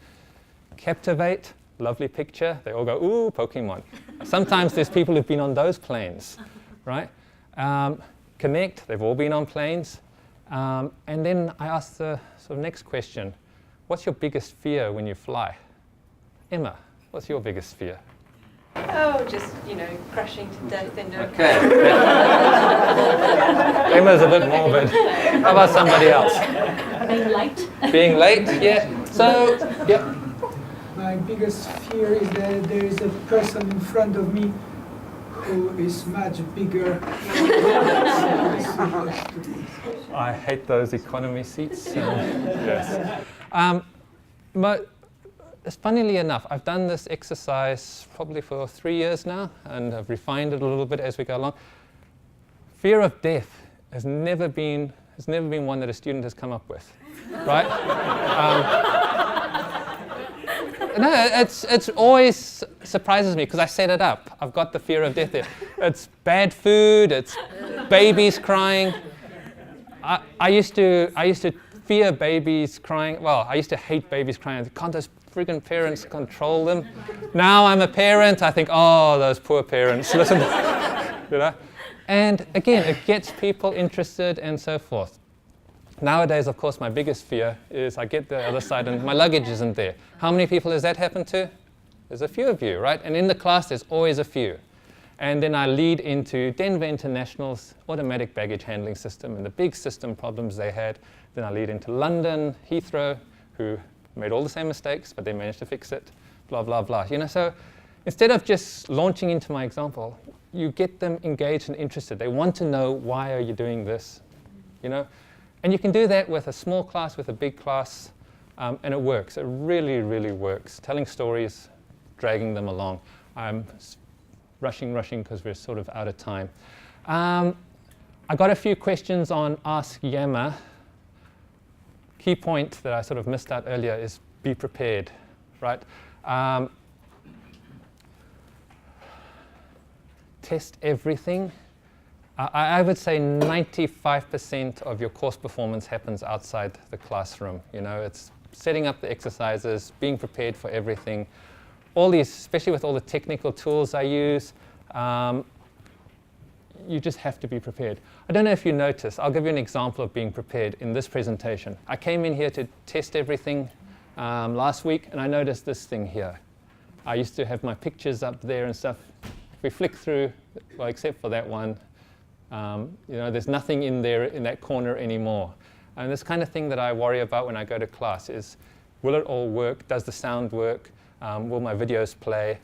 Captivate, lovely picture. They all go, ooh, Pokemon. Sometimes there's people who've been on those planes, right? Connect, they've all been on planes. And then I asked the sort of next question, what's your biggest fear when you fly? Emma, what's your biggest fear? Oh, just, you know, crashing to death into a Okay. Emma's a bit morbid. How about somebody else? Being late. Being late, yeah. So, yeah. My biggest fear is that there is a person in front of me who is much bigger. I hate those economy seats. Yes. Funnily enough, I've done this exercise probably for 3 years now, and I've refined it a little bit as we go along. Fear of death has never been one that a student has come up with, right? No, it's always surprises me because I set it up. I've got the fear of death there. It's bad food. It's babies crying. I used to fear babies crying. Well, I used to hate babies crying. Can't those friggin' parents control them? Now I'm a parent. I think, oh, those poor parents. Listen, you know. And again, it gets people interested and so forth. Nowadays, of course, my biggest fear is I get the other side and my luggage isn't there. How many people has that happened to? There's a few of you, right? And in the class, there's always a few. And then I lead into Denver International's automatic baggage handling system and the big system problems they had. Then I lead into London, Heathrow, who made all the same mistakes, but they managed to fix it, blah, blah, blah. You know, so instead of just launching into my example, you get them engaged and interested. They want to know, why are you doing this? You know? And you can do that with a small class, with a big class, and it works. It really, really works. Telling stories, dragging them along. I'm rushing because we're sort of out of time. I got a few questions on Ask Yammer. Key point that I sort of missed out earlier is be prepared, right? Test everything. I would say 95% of your course performance happens outside the classroom. You know, it's setting up the exercises, being prepared for everything. All these, especially with all the technical tools I use, you just have to be prepared. I don't know if you noticed, I'll give you an example of being prepared in this presentation. I came in here to test everything last week, and I noticed this thing here. I used to have my pictures up there and stuff. If we flick through, well, except for that one, you know, there's nothing in there in that corner anymore. And this kind of thing that I worry about when I go to class is, will it all work? Does the sound work? Will my videos play?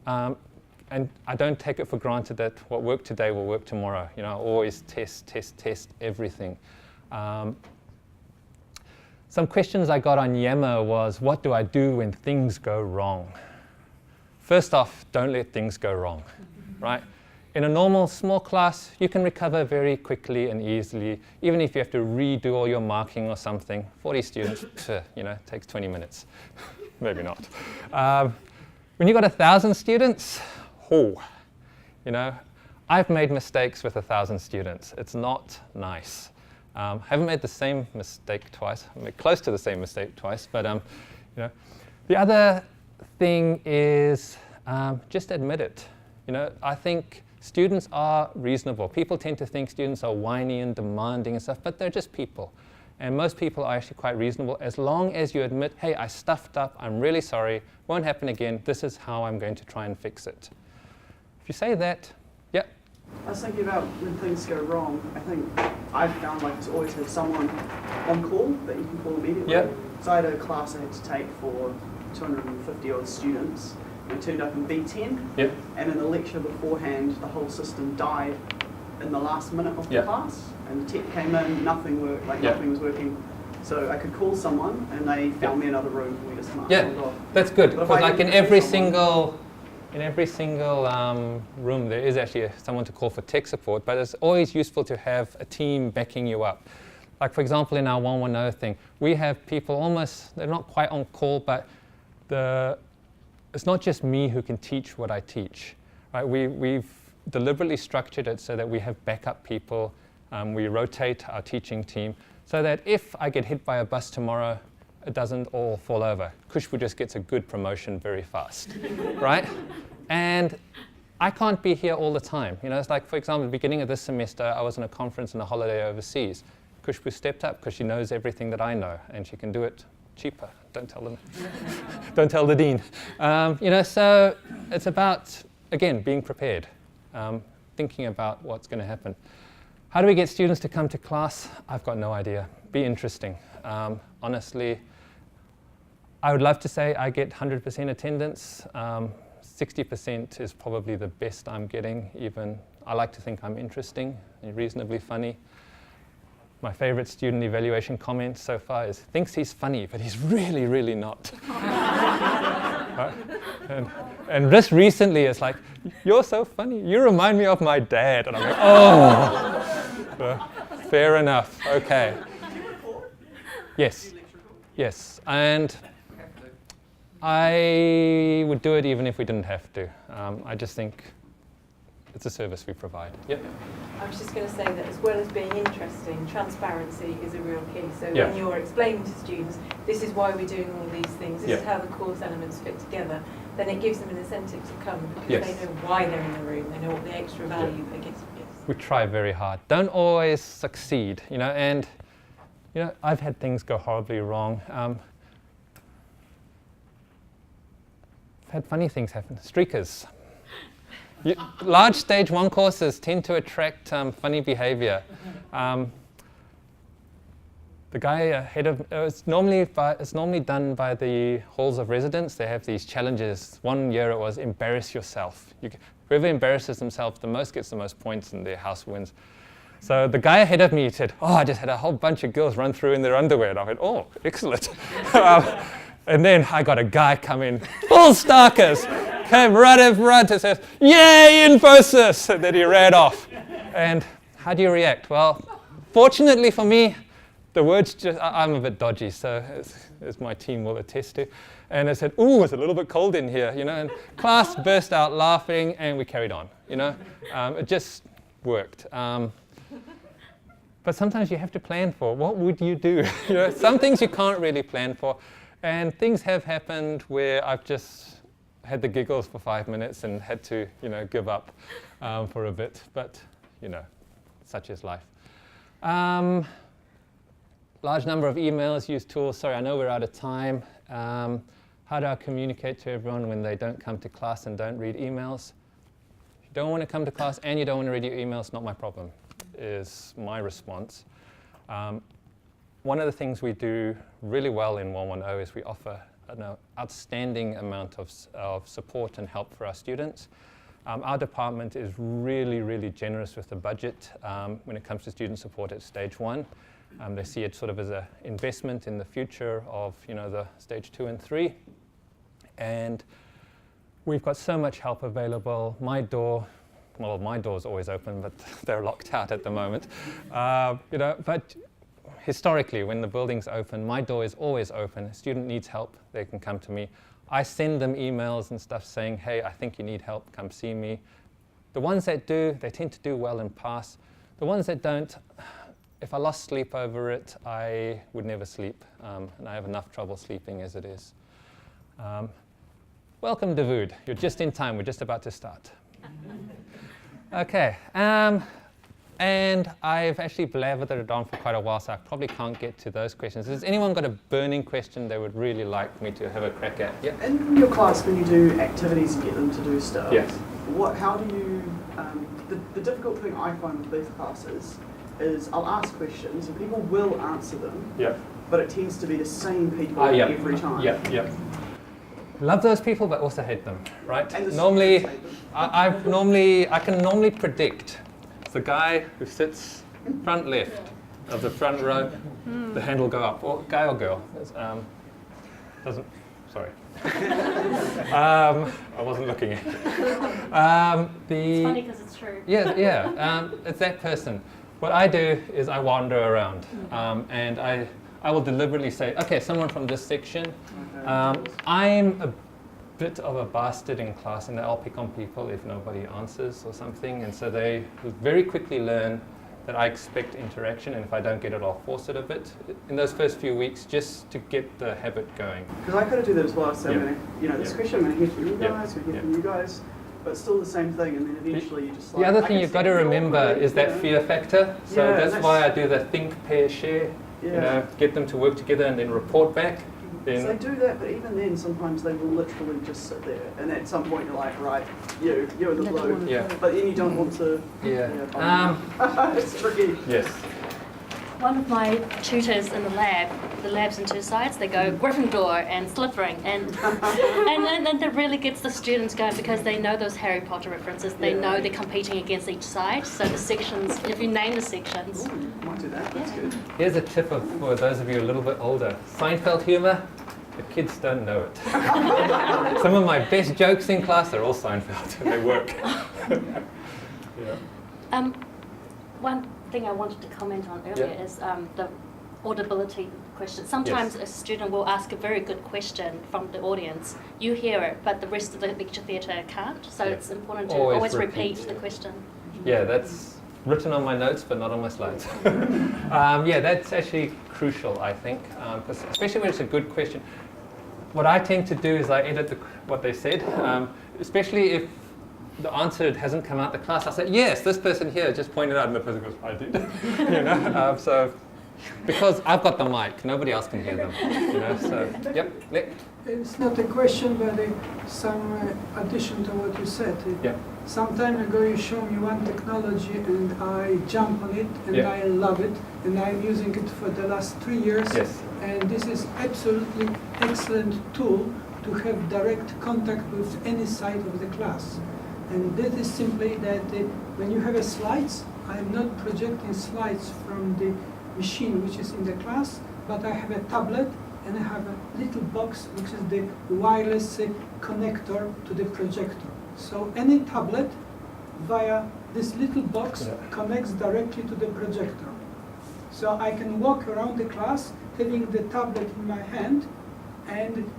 And I don't take it for granted that what worked today will work tomorrow. You know, I always test everything. Some questions I got on Yammer was, what do I do when things go wrong? First off, don't let things go wrong, right? In a normal small class, you can recover very quickly and easily, even if you have to redo all your marking or something. 40 students, you know, takes 20 minutes. Maybe not. When you've got 1,000 students, you know, I've made mistakes with 1,000 students. It's not nice. Haven't made the same mistake twice. I made close to the same mistake twice, but you know, the other thing is just admit it. You know, I think students are reasonable. People tend to think students are whiny and demanding and stuff, but they're just people. And most people are actually quite reasonable as long as you admit, hey, I stuffed up, I'm really sorry, won't happen again, this is how I'm going to try and fix it. If you say that, yeah. I was thinking about when things go wrong. I think I've found like to always have someone on call that you can call immediately. Yep. So I had a class I had to take for 250 odd students. I turned up in B10, yep. And in the lecture beforehand, the whole system died in the last minute of the class, and the tech came in, nothing worked, nothing was working. So I could call someone, and they found me another room. We just marked it off. That's good, because like in every single room there is actually someone to call for tech support, but it's always useful to have a team backing you up. Like for example, in our 110 thing, we have people almost, they're not quite on call, but it's not just me who can teach what I teach. Right? We've deliberately structured it so that we have backup people. We rotate our teaching team so that if I get hit by a bus tomorrow, it doesn't all fall over. Khushbu just gets a good promotion very fast, right? And I can't be here all the time. You know, it's like, for example, at the beginning of this semester, I was on a conference and a holiday overseas. Khushbu stepped up because she knows everything that I know, and she can do it cheaper. Don't tell them. Don't tell the dean. You know, so it's about, again, being prepared, thinking about what's going to happen. How do we get students to come to class? I've got no idea. Be interesting. Honestly, I would love to say I get 100% attendance. 60% is probably the best I'm getting. Even I like to think I'm interesting and reasonably funny. My favorite student evaluation comment so far is, thinks he's funny, but he's really, really not. Right? And just recently it's like, you're so funny, you remind me of my dad. And I'm like, oh, fair enough, okay. Yes, yes, and I would do it even if we didn't have to. I just think it's a service we provide. Yep. I was just going to say that as well as being interesting, transparency is a real key. So Yeah. when you're explaining to students, this is why we're doing all these things, this is how the course elements fit together, then it gives them an incentive to come because Yes. they know why they're in the room, they know what the extra value they get. Yes. We try very hard. Don't always succeed, you know, and you know, I've had things go horribly wrong. I've had funny things happen. Streakers. Large stage 1 courses tend to attract funny behavior. The guy ahead of it's normally done by the halls of residence. They have these challenges. One year it was embarrass yourself. Whoever embarrasses themselves the most gets the most points and their house wins. So the guy ahead of me said, oh, I just had a whole bunch of girls run through in their underwear. And I went, oh, excellent. And then I got a guy come in, full starkers, came right in front and says, yay, Infosys! And then he ran off. And how do you react? Well, fortunately for me, the words just, I'm a bit dodgy, so as my team will attest to. And I said, ooh, it's a little bit cold in here, you know, and class burst out laughing and we carried on, you know. It just worked. But sometimes you have to plan for, what would you do? You know, some things you can't really plan for. And things have happened where I've just had the giggles for 5 minutes and had to, you know, give up for a bit. But, you know, such is life. Large number of emails, use tools. Sorry, I know we're out of time. How do I communicate to everyone when they don't come to class and don't read emails? If you don't want to come to class and you don't want to read your emails, not my problem, is my response. One of the things we do really well in 110 is we offer an outstanding amount of support and help for our students. Our department is really, really generous with the budget when it comes to student support at stage 1. They see it sort of as an investment in the future of, you know, the stage 2 and 3. And we've got so much help available. My door's always open, but they're locked out at the moment. You know, but historically, when the building's open, my door is always open. A student needs help, they can come to me. I send them emails and stuff saying, hey, I think you need help, come see me. The ones that do, they tend to do well and pass. The ones that don't, if I lost sleep over it, I would never sleep. And I have enough trouble sleeping as it is. Welcome, Dawood. You're just in time. We're just about to start. Okay. And I've actually blathered it on for quite a while, so I probably can't get to those questions. Has anyone got a burning question they would really like me to have a crack at? Yeah. In your class, when you do activities and get them to do stuff, yes. How do you, the difficult thing I find with these classes is I'll ask questions and people will answer them, yeah. but it tends to be the same people every time. Yeah. Love those people, but also hate them, right? Normally, I can normally predict the guy who sits front left of the front row, the hand will go up, or guy or girl. Sorry. I wasn't looking at it. It's funny because it's true. Yeah. It's that person. What I do is I wander around, and I will deliberately say, okay, someone from this section. I'm a bit of a bastard in class, and I'll pick on people if nobody answers or something, and so they very quickly learn that I expect interaction, and if I don't get it, I'll force it a bit in those first few weeks just to get the habit going. Because I could do that as well. So this question I'm going to hear from you guys, I'm going to hear from you guys, but it's still the same thing, and then eventually you just like... The other thing you've got to remember is that fear factor. So that's why I do the think, pair, share. Get them to work together and then report back. So they do that, but even then, sometimes they will literally just sit there, and at some point you're like, right, you're in the blue. Yeah. But then you don't want to. It's tricky. Yes. One of my tutors in the lab's in two sides. They go Gryffindor and Slytherin, and then that really gets the students going because they know those Harry Potter references. They know they're competing against each side. So the sections, if you name the sections, might do that. That's good. Here's a tip for those of you a little bit older. Seinfeld humor. The kids don't know it. Some of my best jokes in class are all Seinfeld, and they work. One thing I wanted to comment on earlier is the audibility question. Sometimes a student will ask a very good question from the audience. You hear it, but the rest of the lecture theatre can't. So it's important to always repeat the question. Yeah, that's written on my notes, but not on my slides. That's actually crucial, I think, because especially when it's a good question. What I tend to do is I edit what they said, especially if the answer hasn't come out the class. I say, yes, this person here just pointed out, and the person goes, I did. So because I've got the mic, nobody else can hear them. So Nick. It's not a question, but some addition to what you said. Some time ago you showed me one technology and I jump on it and I love it, and I'm using it for the last 3 years. And this is absolutely excellent tool to have direct contact with any side of the class. And that is simply that when you have slides, I'm not projecting slides from the machine which is in the class, but I have a tablet and I have a little box which is the wireless connector to the projector. So any tablet via this little box connects directly to the projector. So I can walk around the class having the tablet in my hand and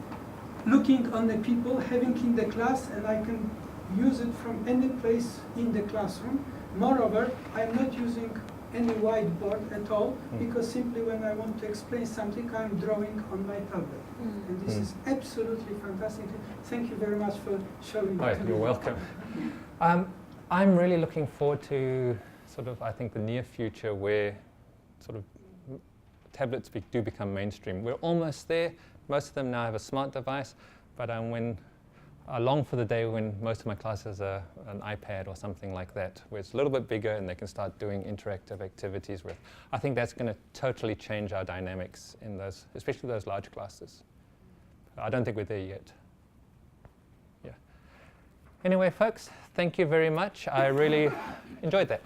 looking on the people having in the class, and I can use it from any place in the classroom. Moreover, I'm not using any whiteboard at all, because simply when I want to explain something, I'm drawing on my tablet. And this is absolutely fantastic. Thank you very much for showing it to me. You're welcome. I'm really looking forward to I think the near future where tablets do become mainstream. We're almost there. Most of them now have a smart device, but I long for the day when most of my classes are an iPad or something like that, where it's a little bit bigger and they can start doing interactive activities with. I think that's going to totally change our dynamics in those, especially those large classes. I don't think we're there yet. Anyway, folks, thank you very much. I really enjoyed that.